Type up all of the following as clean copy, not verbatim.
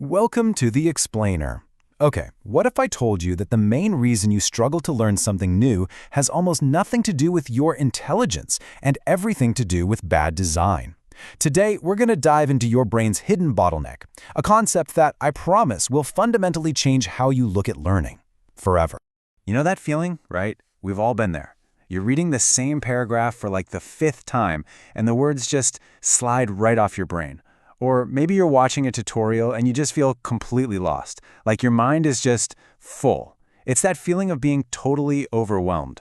Welcome to the Explainer. Okay, what if I told you that the main reason you struggle to learn something new has almost nothing to do with your intelligence and everything to do with bad design? Today, we're going to dive into your brain's hidden bottleneck, a concept that I promise will fundamentally change how you look at learning forever. You know that feeling, right? We've all been there. You're reading the same paragraph for like the fifth time, and the words just slide right off your brain. Or maybe you're watching a tutorial and you just feel completely lost, like your mind is just full. It's that feeling of being totally overwhelmed.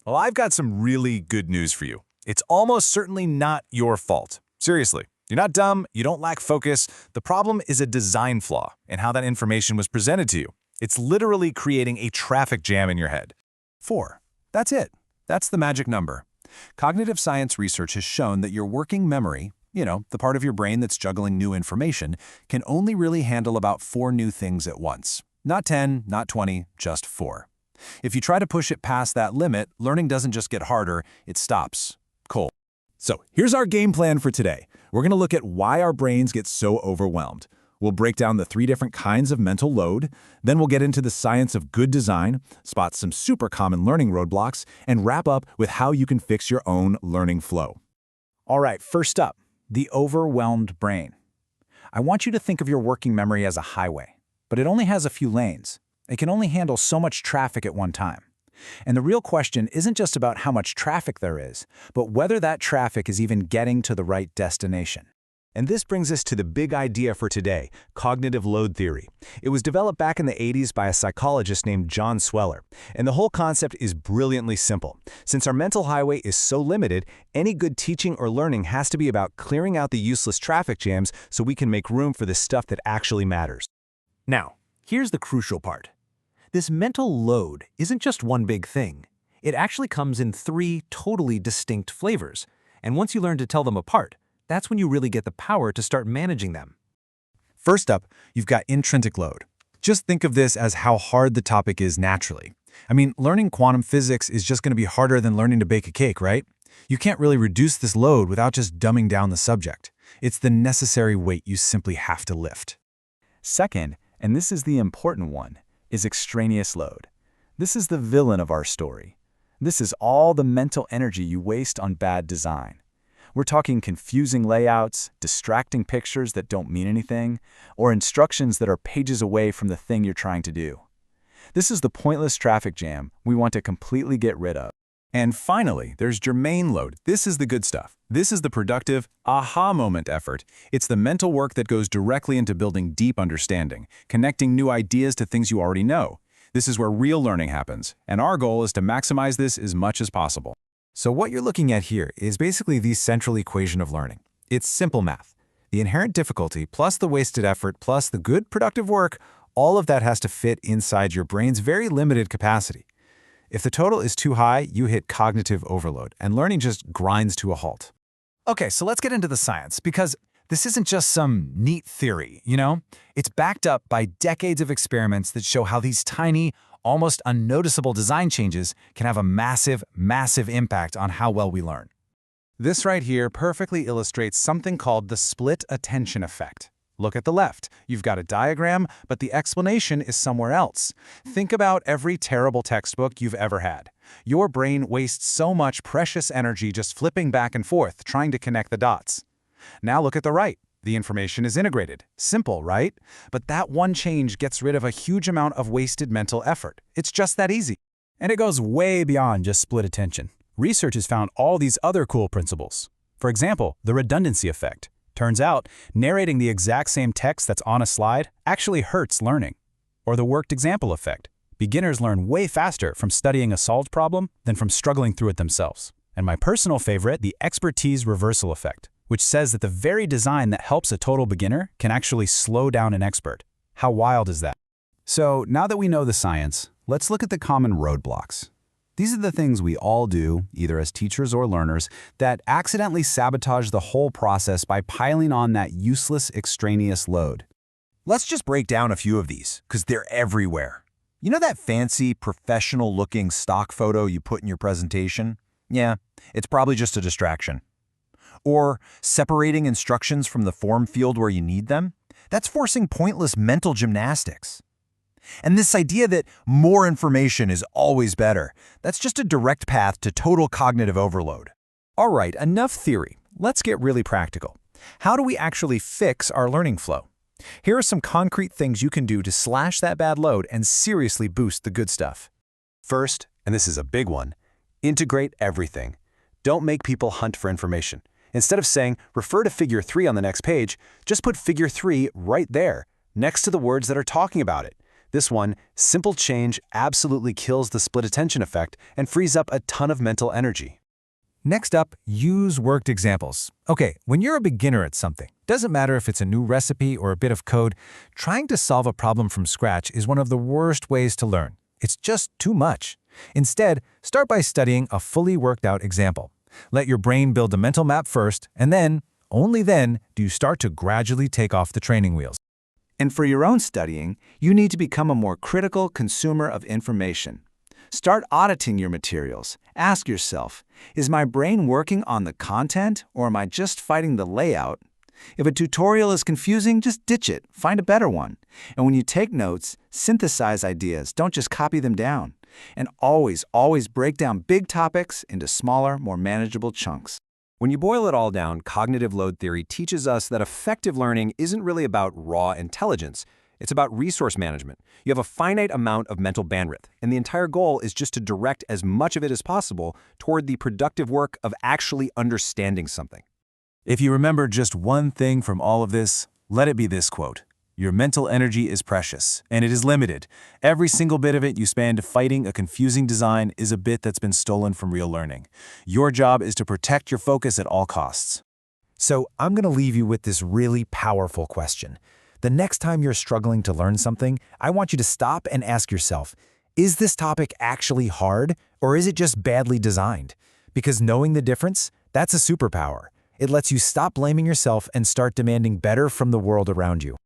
Well, I've got some really good news for you. It's almost certainly not your fault. Seriously, you're not dumb, you don't lack focus. The problem is a design flaw in how that information was presented to you. It's literally creating a traffic jam in your head. 4. That's it. That's the magic number. Cognitive science research has shown that your working memory, the part of your brain that's juggling new information, can only really handle about 4 new things at once. Not 10, not 20, just 4. If you try to push it past that limit, learning doesn't just get harder, it stops. Cool. So here's our game plan for today. We're going to look at why our brains get so overwhelmed. We'll break down the 3 different kinds of mental load, then we'll get into the science of good design, spot some super common learning roadblocks, and wrap up with how you can fix your own learning flow. All right, first up, the overwhelmed brain. I want you to think of your working memory as a highway, but it only has a few lanes. It can only handle so much traffic at one time. And the real question isn't just about how much traffic there is, but whether that traffic is even getting to the right destination. And this brings us to the big idea for today, cognitive load theory. It was developed back in the 80s by a psychologist named John Sweller. And the whole concept is brilliantly simple. Since our mental highway is so limited, any good teaching or learning has to be about clearing out the useless traffic jams so we can make room for the stuff that actually matters. Now, here's the crucial part. This mental load isn't just one big thing. It actually comes in 3 totally distinct flavors. And once you learn to tell them apart, that's when you really get the power to start managing them. First up, you've got intrinsic load. Just think of this as how hard the topic is naturally. I mean, learning quantum physics is just going to be harder than learning to bake a cake, right? You can't really reduce this load without just dumbing down the subject. It's the necessary weight you simply have to lift. Second, and this is the important one, is extraneous load. This is the villain of our story. This is all the mental energy you waste on bad design. We're talking confusing layouts, distracting pictures that don't mean anything, or instructions that are pages away from the thing you're trying to do. This is the pointless traffic jam we want to completely get rid of. And finally, there's germane load. This is the good stuff. This is the productive, aha moment effort. It's the mental work that goes directly into building deep understanding, connecting new ideas to things you already know. This is where real learning happens, and our goal is to maximize this as much as possible. So what you're looking at here is basically the central equation of learning. It's simple math. The inherent difficulty plus the wasted effort plus the good productive work, all of that has to fit inside your brain's very limited capacity. If the total is too high, you hit cognitive overload, and learning just grinds to a halt. Okay, so let's get into the science, because this isn't just some neat theory, It's backed up by decades of experiments that show how these tiny, almost unnoticeable design changes can have a massive, massive impact on how well we learn. This right here perfectly illustrates something called the split attention effect. Look at the left. You've got a diagram, but the explanation is somewhere else. Think about every terrible textbook you've ever had. Your brain wastes so much precious energy just flipping back and forth, trying to connect the dots. Now look at the right. The information is integrated. Simple, right? But that one change gets rid of a huge amount of wasted mental effort. It's just that easy. And it goes way beyond just split attention. Research has found all these other cool principles. For example, the redundancy effect. Turns out, narrating the exact same text that's on a slide actually hurts learning. Or the worked example effect. Beginners learn way faster from studying a solved problem than from struggling through it themselves. And my personal favorite, the expertise reversal effect, which says that the very design that helps a total beginner can actually slow down an expert. How wild is that? So now that we know the science, let's look at the common roadblocks. These are the things we all do, either as teachers or learners, that accidentally sabotage the whole process by piling on that useless extraneous load. Let's just break down a few of these, because they're everywhere. You know that fancy, professional-looking stock photo you put in your presentation? Yeah, it's probably just a distraction. Or separating instructions from the form field where you need them? That's forcing pointless mental gymnastics. And this idea that more information is always better, that's just a direct path to total cognitive overload. All right, enough theory. Let's get really practical. How do we actually fix our learning flow? Here are some concrete things you can do to slash that bad load and seriously boost the good stuff. First, and this is a big one, integrate everything. Don't make people hunt for information. Instead of saying, refer to figure 3 on the next page, just put figure 3 right there, next to the words that are talking about it. This one, simple change, absolutely kills the split attention effect and frees up a ton of mental energy. Next up, use worked examples. Okay, when you're a beginner at something, doesn't matter if it's a new recipe or a bit of code, trying to solve a problem from scratch is one of the worst ways to learn. It's just too much. Instead, start by studying a fully worked out example. Let your brain build a mental map first, and then, only then, do you start to gradually take off the training wheels. And for your own studying, you need to become a more critical consumer of information. Start auditing your materials. Ask yourself, is my brain working on the content, or am I just fighting the layout? If a tutorial is confusing, just ditch it. Find a better one. And when you take notes, synthesize ideas. Don't just copy them down. And always break down big topics into smaller, more manageable chunks. When you boil it all down, cognitive load theory teaches us that effective learning isn't really about raw intelligence. It's about resource management. You have a finite amount of mental bandwidth, and the entire goal is just to direct as much of it as possible toward the productive work of actually understanding something. If you remember just one thing from all of this, let it be this quote. Your mental energy is precious, and it is limited. Every single bit of it you spend fighting a confusing design is a bit that's been stolen from real learning. Your job is to protect your focus at all costs. So I'm going to leave you with this really powerful question. The next time you're struggling to learn something, I want you to stop and ask yourself, is this topic actually hard, or is it just badly designed? Because knowing the difference, that's a superpower. It lets you stop blaming yourself and start demanding better from the world around you.